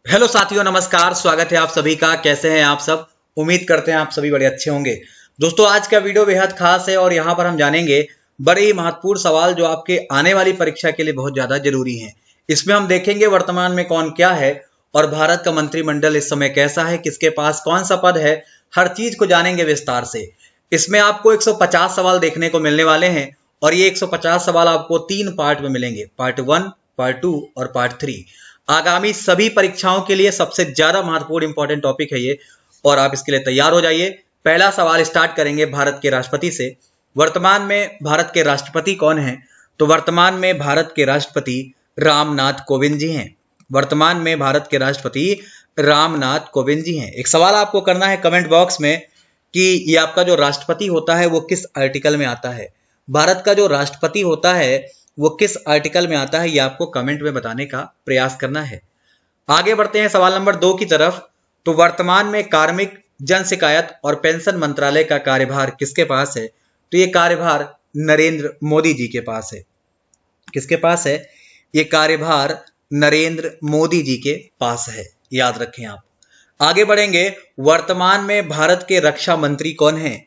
Hello साथियों, नमस्कार। स्वागत है आप सभी का। कैसे हैं आप सब? उम्मीद करते हैं आप सभी बड़े अच्छे होंगे। दोस्तों, आज का वीडियो बेहद खास है और यहाँ पर हम जानेंगे बड़े ही महत्वपूर्ण सवाल जो आपके आने वाली परीक्षा के लिए बहुत ज्यादा जरूरी हैं। इसमें हम देखेंगे वर्तमान में कौन क्या है और भारत का मंत्रिमंडल इस समय कैसा है, किसके पास कौन सा पद है, हर चीज को जानेंगे विस्तार से। इसमें आपको 150 सवाल देखने को मिलने वाले हैं और ये 150 सवाल आपको 3 पार्ट में मिलेंगे, पार्ट 1, पार्ट 2 और पार्ट 3। आगामी सभी परीक्षाओं के लिए सबसे ज्यादा महत्वपूर्ण इंपॉर्टेंट टॉपिक है ये और आप इसके लिए तैयार हो जाइए। पहला सवाल स्टार्ट करेंगे भारत के राष्ट्रपति से। वर्तमान में भारत के राष्ट्रपति कौन हैं? तो वर्तमान में भारत के राष्ट्रपति रामनाथ कोविंद जी हैं। वर्तमान में भारत के राष्ट्रपति रामनाथ कोविंद जी हैं। एक सवाल आपको करना है कमेंट बॉक्स में कि ये आपका जो राष्ट्रपति होता है वो किस आर्टिकल में आता है। भारत का जो राष्ट्रपति होता है वो किस आर्टिकल में आता है, ये आपको कमेंट में बताने का प्रयास करना है। आगे बढ़ते हैं सवाल नंबर 2 की तरफ। तो वर्तमान में कार्मिक, जन शिकायत और पेंशन मंत्रालय का कार्यभार किसके पास है? तो ये कार्यभार नरेंद्र मोदी जी के पास है। किसके पास है? ये कार्यभार नरेंद्र मोदी जी के पास है, याद रखें आप। आगे बढ़ेंगे। वर्तमान में भारत के रक्षा मंत्री कौन हैं?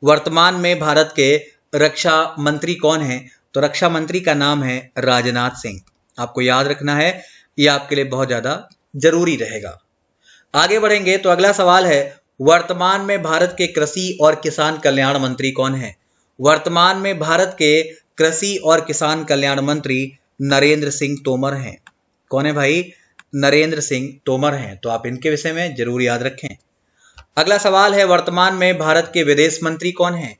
वर्तमान में भारत के रक्षा मंत्री कौन हैं? तो रक्षा मंत्री का नाम है राजनाथ सिंह। आपको याद रखना है, यह आपके लिए बहुत ज्यादा जरूरी रहेगा। आगे बढ़ेंगे तो अगला सवाल है, वर्तमान में भारत के कृषि और किसान कल्याण मंत्री कौन है? वर्तमान में भारत के कृषि और किसान कल्याण मंत्री नरेंद्र सिंह तोमर हैं। कौन है भाई? नरेंद्र सिंह तोमर हैं। तो आप इनके विषय में जरूर याद रखें। अगला सवाल है, वर्तमान में भारत के विदेश मंत्री कौन हैं?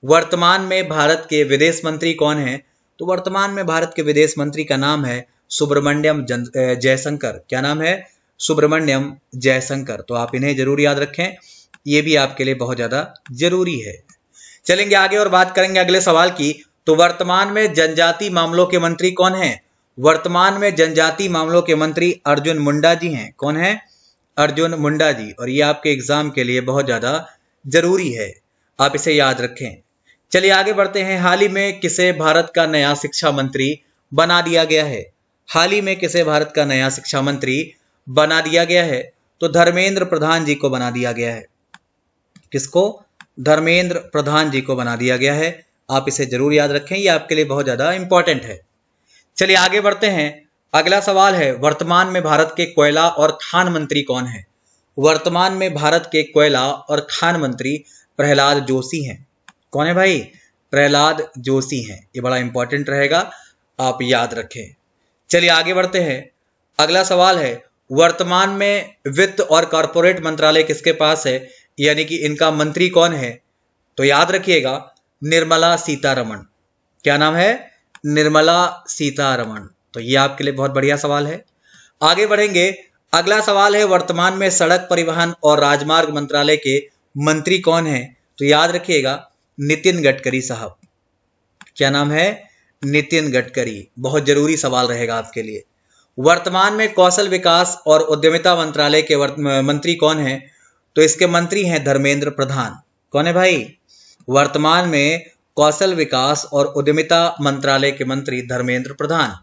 वर्तमान में भारत के विदेश मंत्री कौन हैं? तो वर्तमान में भारत के विदेश मंत्री का नाम है सुब्रमण्यम जयशंकर। क्या नाम है? सुब्रमण्यम जयशंकर। तो आप इन्हें जरूर याद रखें, ये भी आपके लिए बहुत ज्यादा जरूरी है। चलेंगे आगे और बात करेंगे अगले सवाल की। तो वर्तमान में जनजाति मामलों के मंत्री कौन हैं? वर्तमान में जनजाति मामलों के मंत्री अर्जुन मुंडा जी हैं। कौन है? अर्जुन मुंडा जी। और ये आपके एग्जाम के लिए बहुत ज्यादा जरूरी है, आप इसे याद रखें। चलिए आगे बढ़ते हैं। हाल ही में किसे भारत का नया शिक्षा मंत्री बना दिया गया है? हाल ही में किसे भारत का नया शिक्षा मंत्री बना दिया गया है? तो धर्मेंद्र प्रधान जी को बना दिया गया है। किसको? धर्मेंद्र प्रधान जी को बना दिया गया है। आप इसे जरूर याद रखें, ये आपके लिए बहुत ज्यादा इंपॉर्टेंट है। चलिए आगे बढ़ते हैं। अगला सवाल है, वर्तमान में भारत के कोयला और खान मंत्री कौन है? वर्तमान में भारत के कोयला और खान मंत्री प्रहलाद जोशी हैं। कौन है भाई? प्रहलाद जोशी हैं। ये बड़ा इंपॉर्टेंट रहेगा, आप याद रखें। चलिए आगे बढ़ते हैं। अगला सवाल है, वर्तमान में वित्त और कॉरपोरेट मंत्रालय किसके पास है, यानी कि इनका मंत्री कौन है? तो याद रखिएगा, निर्मला सीतारमण। क्या नाम है? निर्मला सीतारमण। तो ये आपके लिए बहुत बढ़िया सवाल है। आगे बढ़ेंगे। अगला सवाल है, वर्तमान में सड़क परिवहन और राजमार्ग मंत्रालय के मंत्री कौन है? तो याद रखिएगा, नितिन गडकरी साहब। क्या नाम है? नितिन गडकरी। बहुत जरूरी सवाल रहेगा आपके लिए। वर्तमान में कौशल विकास और उद्यमिता मंत्रालय के मंत्री कौन है? तो इसके मंत्री हैं धर्मेंद्र प्रधान। कौन है भाई? वर्तमान में कौशल विकास और उद्यमिता मंत्रालय के मंत्री धर्मेंद्र प्रधान।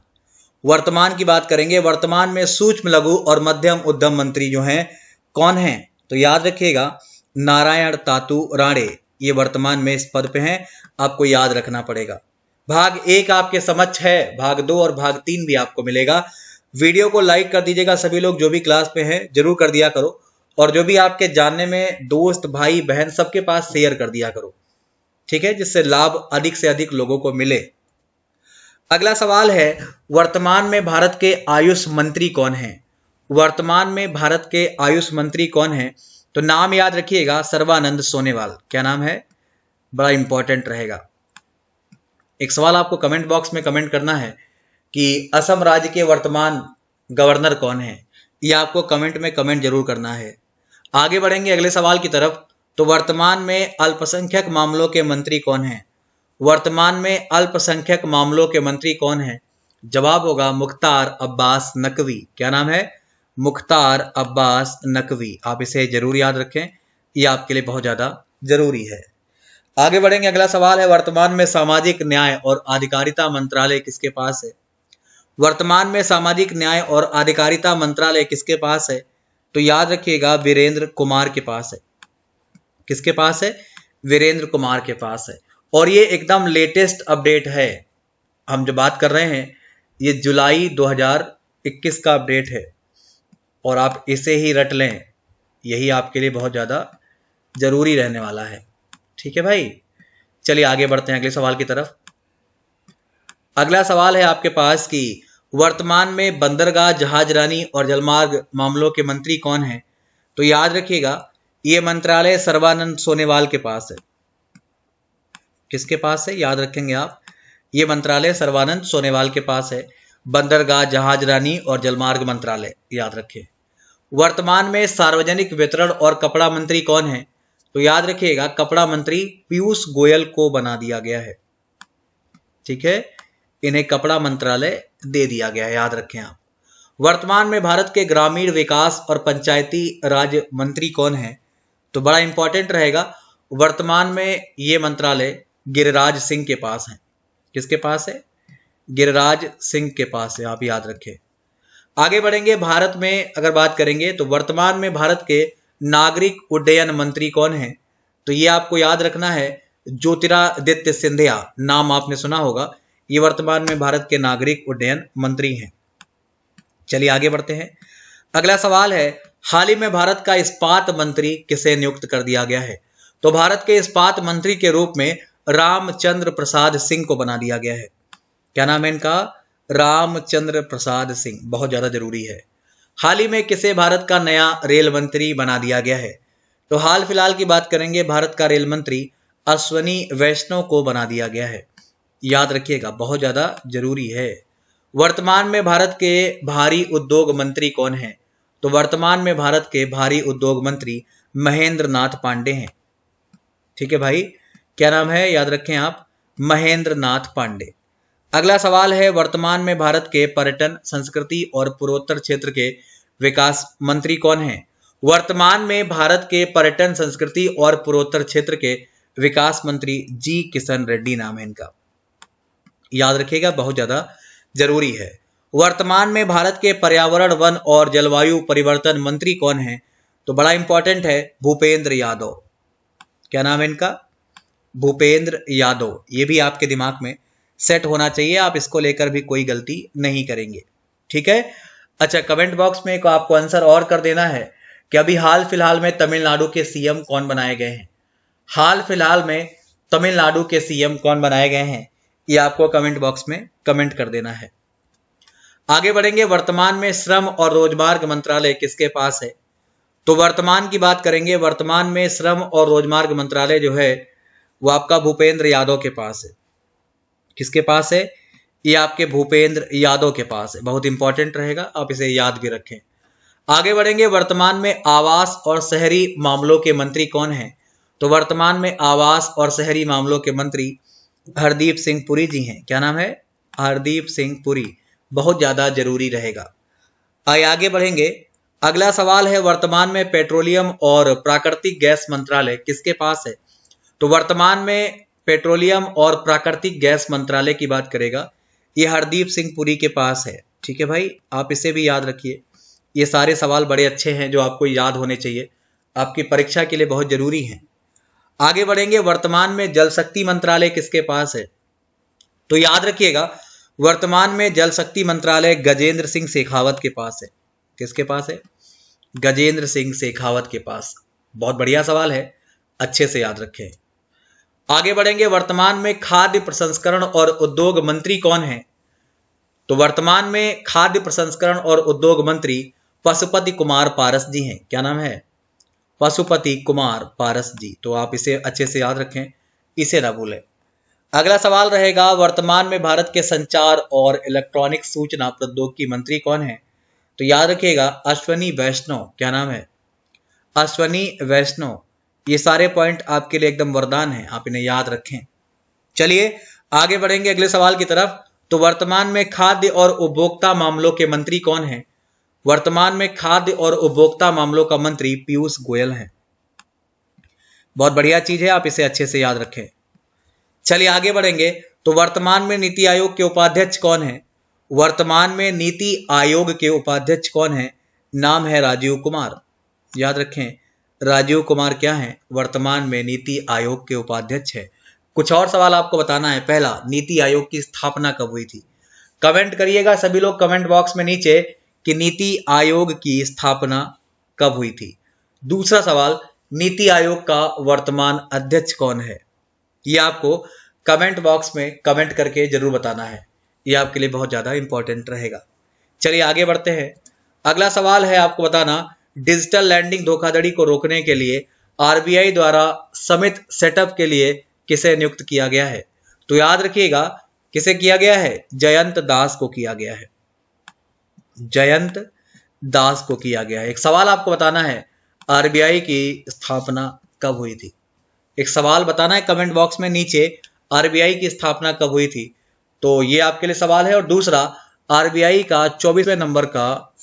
वर्तमान की बात करेंगे। वर्तमान में सूक्ष्म लघु और मध्यम उद्यम मंत्री जो हैं कौन हैं? तो याद रखिएगा, नारायण तातू राणे। ये वर्तमान में इस पद पे हैं, आपको याद रखना पड़ेगा। भाग 1 आपके समक्ष है, भाग 2 और भाग 3 भी आपको मिलेगा। वीडियो को लाइक कर दीजिएगा, सभी लोग जो भी क्लास पे हैं जरूर कर दिया करो, और जो भी आपके जानने में दोस्त भाई बहन सबके पास शेयर कर दिया करो, ठीक है, जिससे लाभ अधिक से अधिक लोगों को मिले। अगला सवाल है, वर्तमान में भारत के आयुष मंत्री कौन हैं? वर्तमान में भारत के आयुष मंत्री कौन हैं? तो नाम याद रखिएगा, सर्बानंद सोनोवाल। क्या नाम है? बड़ा इंपॉर्टेंट रहेगा। एक सवाल आपको कमेंट बॉक्स में कमेंट करना है कि असम राज्य के वर्तमान गवर्नर कौन है, ये आपको कमेंट में कमेंट जरूर करना है। आगे बढ़ेंगे अगले सवाल की तरफ। तो वर्तमान में अल्पसंख्यक मामलों के मंत्री कौन हैं? वर्तमान में अल्पसंख्यक मामलों के मंत्री कौन हैं? जवाब होगा मुख्तार अब्बास नकवी। क्या नाम है? मुख्तार अब्बास नकवी। आप इसे जरूर याद रखें, यह आपके लिए बहुत ज्यादा जरूरी है। आगे बढ़ेंगे। अगला सवाल है, वर्तमान में सामाजिक न्याय और आधिकारिता मंत्रालय किसके पास है? वर्तमान में सामाजिक न्याय और अधिकारिता मंत्रालय किसके पास है? तो याद रखिएगा वीरेंद्र कुमार के पास है। किसके पास है? वीरेंद्र कुमार के पास है। और ये एकदम लेटेस्ट अपडेट है, हम जो बात कर रहे हैं ये जुलाई 2021 का अपडेट है और आप इसे ही रट लें, यही आपके लिए बहुत ज़्यादा जरूरी रहने वाला है। ठीक है भाई, चलिए आगे बढ़ते हैं अगले सवाल की तरफ। अगला सवाल है आपके पास कि वर्तमान में बंदरगाह, जहाजरानी और जलमार्ग मामलों के मंत्री कौन हैं? तो याद रखिएगा ये मंत्रालय सर्बानंद सोनोवाल के पास है। किसके पास है? याद रखेंगे आप, ये मंत्रालय सर्बानंद सोनोवाल के पास है। बंदरगाह, जहाजरानी और जलमार्ग मंत्रालय याद रखें। वर्तमान में सार्वजनिक वितरण और कपड़ा मंत्री कौन है? तो याद रखिएगा कपड़ा मंत्री पीयूष गोयल को बना दिया गया है। ठीक है, इन्हें कपड़ा मंत्रालय दे दिया गया है, याद रखें आप। वर्तमान में भारत के ग्रामीण विकास और पंचायती राज मंत्री कौन है? तो बड़ा इंपॉर्टेंट रहेगा, वर्तमान में ये मंत्रालय गिरिराज सिंह के पास है। किसके पास है? गिरिराज सिंह के पास है, आप याद रखें। आगे बढ़ेंगे, भारत में अगर बात करेंगे तो वर्तमान में भारत के नागरिक उड्डयन मंत्री कौन है? तो ये आपको याद रखना है, ज्योतिरादित्य सिंधिया, नाम आपने सुना होगा, ये वर्तमान में भारत के नागरिक उड्डयन मंत्री हैं। चलिए आगे बढ़ते हैं। अगला सवाल है, हाल ही में भारत का इस्पात मंत्री किसे नियुक्त कर दिया गया है? तो भारत के इस्पात मंत्री के रूप में रामचंद्र प्रसाद सिंह को बना दिया गया है। क्या नाम है इनका? रामचंद्र प्रसाद सिंह, बहुत ज्यादा जरूरी है। हाल ही में किसे भारत का नया रेल मंत्री बना दिया गया है? तो हाल फिलहाल की बात करेंगे, भारत का रेल मंत्री अश्वनी वैष्णव को बना दिया गया है। याद रखिएगा, बहुत ज्यादा जरूरी है। वर्तमान में भारत के भारी उद्योग मंत्री कौन है? तो वर्तमान में भारत के भारी उद्योग मंत्री महेंद्र नाथ पांडे हैं। ठीक है भाई, क्या नाम है? याद रखें आप, महेंद्र नाथ पांडे। अगला सवाल है, वर्तमान में भारत के पर्यटन, संस्कृति और पूर्वोत्तर क्षेत्र के विकास मंत्री कौन हैं? वर्तमान में भारत के पर्यटन, संस्कृति और पूर्वोत्तर क्षेत्र के विकास मंत्री जी किशन रेड्डी नाम है इनका। याद रखिएगा, बहुत ज्यादा जरूरी है। वर्तमान में भारत के पर्यावरण, वन और जलवायु परिवर्तन मंत्री कौन है? तो बड़ा इंपॉर्टेंट है, भूपेंद्र यादव। क्या नाम है इनका? भूपेंद्र यादव। ये भी आपके दिमाग में सेट होना चाहिए, आप इसको लेकर भी कोई गलती नहीं करेंगे। ठीक है, अच्छा कमेंट बॉक्स में एक आपको आंसर और कर देना है कि अभी हाल फिलहाल में तमिलनाडु के सीएम कौन बनाए गए हैं? हाल फिलहाल में तमिलनाडु के सीएम कौन बनाए गए हैं, ये आपको कमेंट बॉक्स में कमेंट कर देना है। आगे बढ़ेंगे, वर्तमान में श्रम और रोजगार मंत्रालय किसके पास है? तो वर्तमान की बात करेंगे, वर्तमान में श्रम और रोजगार मंत्रालय जो है वो आपका भूपेंद्र यादव के पास है। किसके पास है? ये आपके भूपेंद्र यादव के पास है। बहुत इंपॉर्टेंट रहेगा, आप इसे याद भी रखें। आगे बढ़ेंगे, वर्तमान में आवास और शहरी मामलों के मंत्री कौन हैं? तो वर्तमान में आवास और शहरी मामलों के मंत्री हरदीप सिंह पुरी जी हैं। क्या नाम है? हरदीप सिंह पुरी, बहुत ज्यादा जरूरी रहेगा। आगे बढ़ेंगे, अगला सवाल है, वर्तमान में पेट्रोलियम और प्राकृतिक गैस मंत्रालय किसके पास है? तो वर्तमान में पेट्रोलियम और प्राकृतिक गैस मंत्रालय की बात करेगा, ये हरदीप सिंह पुरी के पास है। ठीक है भाई, आप इसे भी याद रखिए। ये सारे सवाल बड़े अच्छे हैं जो आपको याद होने चाहिए, आपकी परीक्षा के लिए बहुत जरूरी हैं। आगे बढ़ेंगे, वर्तमान में जल शक्ति मंत्रालय किसके पास है? तो याद रखिएगा, वर्तमान में जल शक्ति मंत्रालय गजेंद्र सिंह शेखावत के पास है। किसके पास है? गजेंद्र सिंह शेखावत के पास। बहुत बढ़िया सवाल है, अच्छे से याद रखें। आगे बढ़ेंगे, वर्तमान में खाद्य प्रसंस्करण और उद्योग मंत्री कौन है? तो वर्तमान में खाद्य प्रसंस्करण और उद्योग मंत्री पशुपति कुमार पारस जी हैं। क्या नाम है? पशुपति कुमार पारस जी। तो आप इसे अच्छे से याद रखें, इसे ना भूलें। अगला सवाल रहेगा, वर्तमान में भारत के संचार और इलेक्ट्रॉनिक सूचना प्रौद्योगिकी मंत्री कौन है? तो याद रखिएगा, अश्वनी वैष्णव। क्या नाम है? अश्वनी वैष्णव। ये सारे पॉइंट आपके लिए एकदम वरदान है, आप इन्हें याद रखें। चलिए आगे बढ़ेंगे अगले सवाल की तरफ। तो वर्तमान में खाद्य और उपभोक्ता मामलों के मंत्री कौन हैं? वर्तमान में खाद्य और उपभोक्ता मामलों का मंत्री पीयूष गोयल हैं। बहुत बढ़िया चीज है, आप इसे अच्छे से याद रखें। चलिए आगे बढ़ेंगे, तो वर्तमान में नीति आयोग के उपाध्यक्ष कौन है? वर्तमान में नीति आयोग के उपाध्यक्ष कौन है? नाम है राजीव कुमार। याद रखें, राजीव कुमार क्या है? वर्तमान में नीति आयोग के उपाध्यक्ष है। कुछ और सवाल आपको बताना है। पहला, नीति आयोग की स्थापना कब हुई थी? कमेंट करिएगा सभी लोग कमेंट बॉक्स में नीचे कि नीति आयोग की स्थापना कब हुई थी। दूसरा सवाल, नीति आयोग का वर्तमान अध्यक्ष कौन है? ये आपको कमेंट बॉक्स में कमेंट करके जरूर बताना है, ये आपके लिए बहुत ज्यादा इंपॉर्टेंट रहेगा। चलिए आगे बढ़ते हैं। अगला सवाल है आपको बताना, डिजिटल लैंडिंग धोखाधड़ी को रोकने के लिए आरबीआई द्वारा समिति सेटअप के लिए किसे नियुक्त किया गया है? तो याद रखिएगा, किसे किया गया है? जयंत दास को किया गया है। जयंत दास को किया गया है। एक सवाल आपको बताना है, आरबीआई की स्थापना कब हुई थी? एक सवाल बताना है कमेंट बॉक्स में नीचे, आरबीआई की स्थापना कब हुई थी? तो ये आपके लिए सवाल है। और दूसरा, आरबीआई का 24वें नंबर का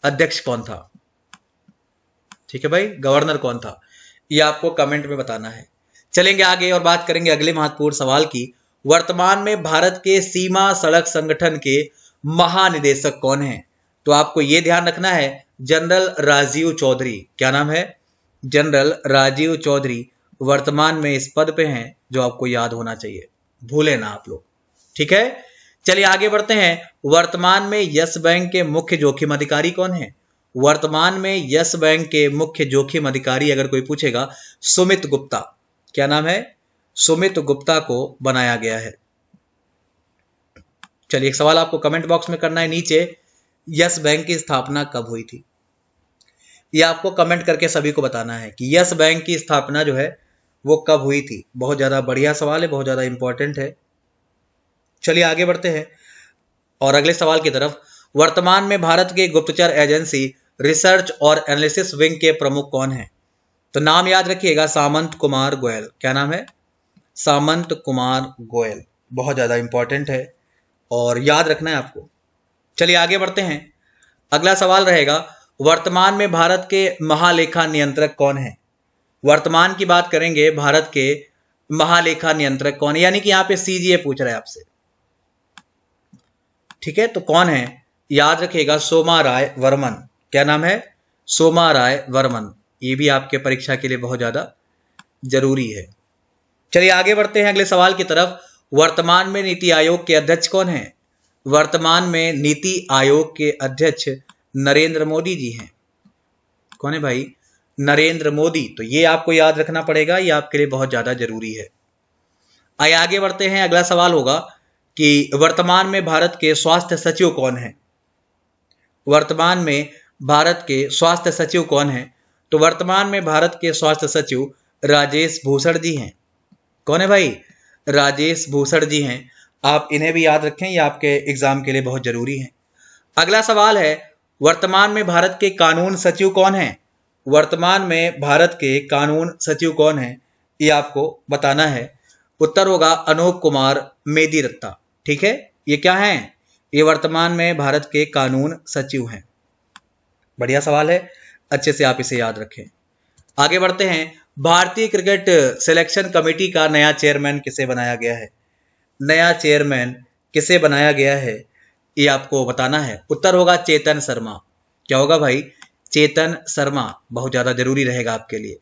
अध्यक्ष कौन था? ठीक है भाई, गवर्नर कौन था? ये आपको कमेंट में बताना है। चलेंगे आगे और बात करेंगे अगले महत्वपूर्ण सवाल की। वर्तमान में भारत के सीमा सड़क संगठन के महानिदेशक कौन हैं? तो आपको यह ध्यान रखना है, जनरल राजीव चौधरी। क्या नाम है? जनरल राजीव चौधरी वर्तमान में इस पद पे हैं, जो आपको याद होना चाहिए, भूले ना आप लोग। ठीक है, चलिए आगे बढ़ते हैं। वर्तमान में यस बैंक के मुख्य जोखिम अधिकारी कौन है? वर्तमान में यस बैंक के मुख्य जोखिम अधिकारी अगर कोई पूछेगा, सुमित गुप्ता। क्या नाम है? सुमित गुप्ता को बनाया गया है। चलिए एक सवाल आपको कमेंट बॉक्स में करना है नीचे, यस बैंक की स्थापना कब हुई थी? यह आपको कमेंट करके सभी को बताना है कि यस बैंक की स्थापना जो है वो कब हुई थी। बहुत ज्यादा बढ़िया सवाल है, बहुत ज्यादा इंपॉर्टेंट है। चलिए आगे बढ़ते हैं और अगले सवाल की तरफ। वर्तमान में भारत के गुप्तचर एजेंसी रिसर्च और एनालिसिस विंग के प्रमुख कौन हैं? तो नाम याद रखिएगा, सामंत कुमार गोयल। क्या नाम है? सामंत कुमार गोयल। बहुत ज्यादा इंपॉर्टेंट है और याद रखना है आपको। चलिए आगे बढ़ते हैं। अगला सवाल रहेगा, वर्तमान में भारत के महालेखा नियंत्रक कौन है? वर्तमान की बात करेंगे, भारत के महालेखा नियंत्रक कौन है? यानी कि यहां पे सीजीए पूछ रहा है आपसे। ठीक है, तो कौन है? याद रखिएगा, सोमा राय वर्मन। क्या नाम है? सोमा राय वर्मन। ये भी आपके परीक्षा के लिए बहुत ज्यादा जरूरी है। चलिए आगे बढ़ते हैं अगले सवाल की तरफ। वर्तमान में नीति आयोग के अध्यक्ष कौन है? वर्तमान में नीति आयोग के अध्यक्ष नरेंद्र मोदी जी हैं। कौन है भाई? नरेंद्र मोदी। तो ये आपको याद रखना पड़ेगा, ये आपके लिए बहुत ज्यादा जरूरी है। आइए आगे बढ़ते हैं। अगला सवाल होगा कि वर्तमान में भारत के स्वास्थ्य सचिव कौन है? वर्तमान में भारत के स्वास्थ्य सचिव कौन है? तो वर्तमान में भारत के स्वास्थ्य सचिव राजेश भूषण जी हैं। कौन है भाई? राजेश भूषण जी हैं। आप इन्हें भी याद रखें, ये आपके एग्जाम के लिए बहुत जरूरी है। अगला सवाल है, वर्तमान में भारत के कानून सचिव कौन है? वर्तमान में भारत के कानून सचिव कौन है? ये आपको बताना है। उत्तर होगा अनूप कुमार मेदिरत्ता। ठीक है, ये क्या है? ये वर्तमान में भारत के कानून सचिव हैं। बढ़िया सवाल है, अच्छे से आप इसे याद रखें। आगे बढ़ते हैं। भारतीय क्रिकेट सिलेक्शन कमेटी का नया चेयरमैन किसे बनाया गया है? नया चेयरमैन किसे बनाया गया है, ये आपको बताना है। उत्तर होगा चेतन शर्मा। क्या होगा भाई? चेतन शर्मा। बहुत ज्यादा जरूरी रहेगा आपके लिए।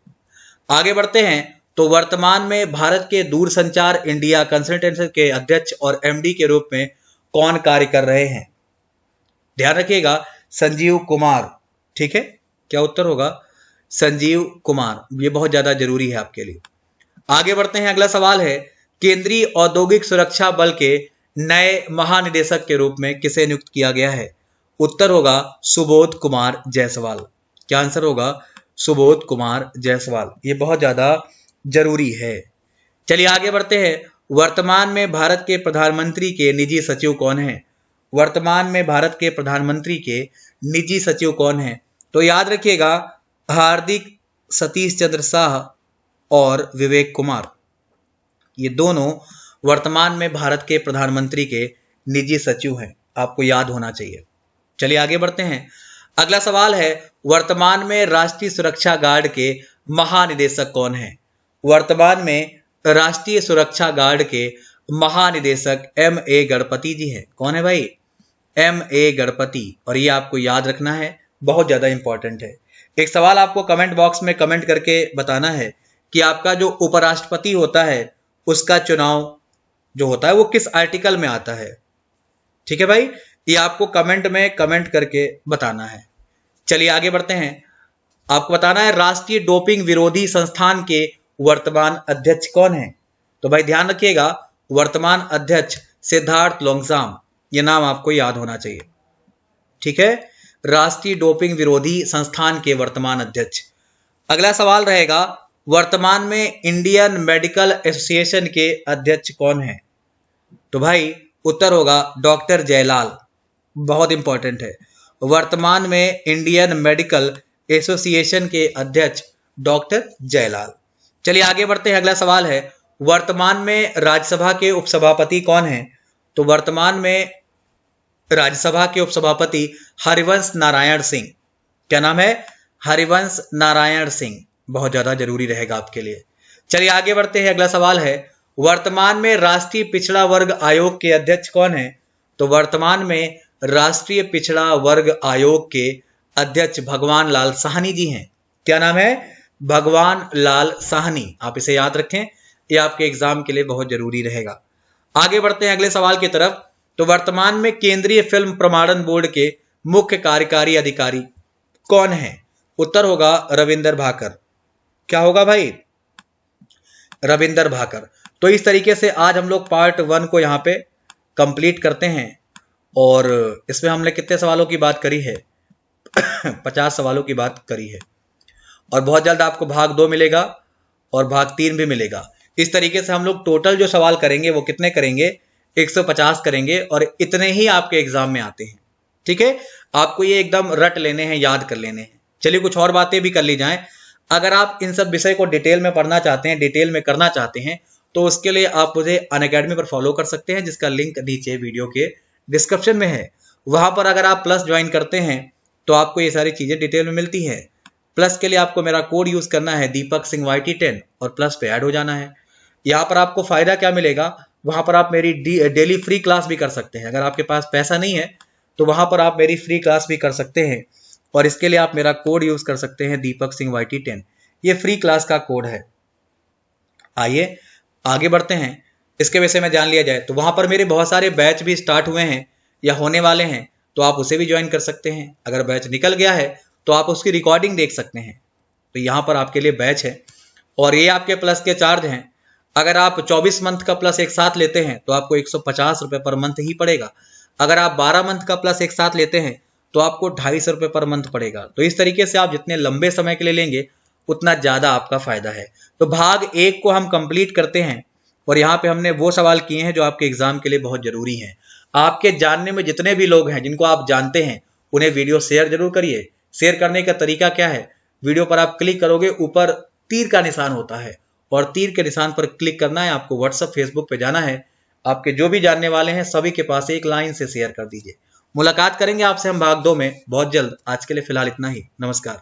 आगे बढ़ते हैं। तो वर्तमान में भारत के दूरसंचार इंडिया कंसल्टेंसी के अध्यक्ष और एमडी के रूप में कौन कार्य कर रहे हैं? ध्यान रखिएगा, संजीव कुमार। ठीक है, क्या उत्तर होगा? संजीव कुमार। ये बहुत ज्यादा जरूरी है आपके लिए। आगे बढ़ते हैं। अगला सवाल है, केंद्रीय औद्योगिक सुरक्षा बल के नए महानिदेशक के रूप में किसे नियुक्त किया गया है? उत्तर होगा सुबोध कुमार जायसवाल। क्या आंसर होगा? सुबोध कुमार जायसवाल। ये बहुत ज्यादा जरूरी है। चलिए आगे बढ़ते हैं। वर्तमान में भारत के प्रधानमंत्री के निजी सचिव कौन है? वर्तमान में भारत के प्रधानमंत्री के निजी सचिव कौन है? तो याद रखिएगा, हार्दिक सतीश चंद्र शाह और विवेक कुमार। ये दोनों वर्तमान में भारत के प्रधानमंत्री के निजी सचिव हैं, आपको याद होना चाहिए। चलिए आगे बढ़ते हैं। अगला सवाल है, वर्तमान में राष्ट्रीय सुरक्षा गार्ड के महानिदेशक कौन है? वर्तमान में राष्ट्रीय सुरक्षा गार्ड के महानिदेशक M.A. गणपति जी है। कौन है भाई? M.A. गणपति। और ये आपको याद रखना है, बहुत ज्यादा इंपॉर्टेंट है। एक सवाल आपको कमेंट बॉक्स में कमेंट करके बताना है कि आपका जो उपराष्ट्रपति होता है उसका चुनाव जो होता है वो किस आर्टिकल में आता है। ठीक है भाई, ये आपको कमेंट में कमेंट करके बताना है। चलिए आगे बढ़ते हैं। आपको बताना है राष्ट्रीय डोपिंग विरोधी संस्थान के वर्तमान अध्यक्ष कौन है। तो भाई ध्यान रखिएगा, वर्तमान अध्यक्ष सिद्धार्थ लोंगसाम, ये नाम आपको याद होना चाहिए। ठीक है, राष्ट्रीय डोपिंग विरोधी संस्थान के वर्तमान अध्यक्ष। अगला सवाल रहेगा, वर्तमान में इंडियन मेडिकल एसोसिएशन के अध्यक्ष कौन है। तो भाई उत्तर होगा डॉक्टर जयलाल। बहुत इंपॉर्टेंट है, वर्तमान में इंडियन मेडिकल एसोसिएशन के अध्यक्ष डॉक्टर जयलाल। चलिए आगे बढ़ते हैं। अगला सवाल है, वर्तमान में राज्यसभा के उपसभापति कौन है। तो वर्तमान में राज्यसभा के उपसभापति हरिवंश नारायण सिंह। क्या नाम है? हरिवंश नारायण सिंह। बहुत ज्यादा जरूरी रहेगा आपके लिए। चलिए आगे बढ़ते हैं। अगला सवाल है, वर्तमान में राष्ट्रीय पिछड़ा वर्ग आयोग के अध्यक्ष कौन है। तो वर्तमान में राष्ट्रीय पिछड़ा वर्ग आयोग के अध्यक्ष भगवान लाल साहनी जी हैं। क्या नाम है? भगवान लाल साहनी। आप इसे याद रखें, ये आपके एग्जाम के लिए बहुत जरूरी रहेगा। आगे बढ़ते हैं अगले सवाल की तरफ। तो वर्तमान में केंद्रीय फिल्म प्रमाणन बोर्ड के मुख्य कार्यकारी अधिकारी कौन है। उत्तर होगा रविंदर भाकर। क्या होगा भाई? रविंदर भाकर। तो इस तरीके से आज हम लोग पार्ट 1 को यहाँ पे कंप्लीट करते हैं। और इसमें हमने कितने सवालों की बात करी है? 50 सवालों की बात करी है। और बहुत जल्द आपको भाग 2 मिलेगा और भाग 3 भी मिलेगा। इस तरीके से हम लोग टोटल जो सवाल करेंगे वो कितने करेंगे? 150 करेंगे और इतने ही आपके एग्जाम में आते हैं। ठीक है, आपको ये एकदम रट लेने हैं, याद कर लेने हैं। चलिए कुछ और बातें भी कर ली जाएं। अगर आप इन सब विषय को डिटेल में पढ़ना चाहते हैं, डिटेल में करना चाहते हैं, तो उसके लिए आप मुझे अनअकैडमी पर फॉलो कर सकते हैं, जिसका लिंक नीचे वीडियो के डिस्क्रिप्शन में है। वहां पर अगर आप प्लस ज्वाइन करते हैं तो आपको ये सारी चीजें डिटेल में मिलती है। प्लस के लिए आपको मेरा कोड यूज करना है दीपक सिंह YT10 और प्लस पे ऐड हो जाना है। यहाँ पर आपको फायदा क्या मिलेगा, वहां पर आप मेरी डेली फ्री क्लास भी कर सकते हैं। अगर आपके पास पैसा नहीं है तो वहां पर आप मेरी फ्री क्लास भी कर सकते हैं और इसके लिए आप मेरा कोड यूज कर सकते हैं दीपक सिंह YT10। ये फ्री क्लास का कोड है। आइए आगे बढ़ते हैं। इसके विषय में जान लिया जाए तो वहां पर मेरे बहुत सारे बैच भी स्टार्ट हुए हैं या होने वाले हैं, तो आप उसे भी ज्वाइन कर सकते हैं। अगर बैच निकल गया है तो आप उसकी रिकॉर्डिंग देख सकते हैं। तो यहाँ पर आपके लिए बैच है और ये आपके प्लस के चार्ज हैं। अगर आप 24 मंथ का प्लस एक साथ लेते हैं तो आपको 150 रुपये पर मंथ ही पड़ेगा। अगर आप 12 मंथ का प्लस एक साथ लेते हैं तो आपको 250 रुपये पर मंथ पड़ेगा। तो इस तरीके से आप जितने लंबे समय के लिए लेंगे उतना ज्यादा आपका फायदा है। तो भाग 1 को हम कंप्लीट करते हैं और यहाँ पे हमने वो सवाल किए हैं जो आपके एग्जाम के लिए बहुत जरूरी हैं। आपके जानने में जितने भी लोग हैं जिनको आप जानते हैं उन्हें वीडियो शेयर जरूर करिए। शेयर करने का तरीका क्या है, वीडियो पर आप क्लिक करोगे, ऊपर तीर का निशान होता है और तीर के निशान पर क्लिक करना है। आपको व्हाट्सएप फेसबुक पे जाना है, आपके जो भी जानने वाले हैं सभी के पास एक लाइन से शेयर कर दीजिए। मुलाकात करेंगे आपसे हम भाग 2 में बहुत जल्द। आज के लिए फिलहाल इतना ही। नमस्कार।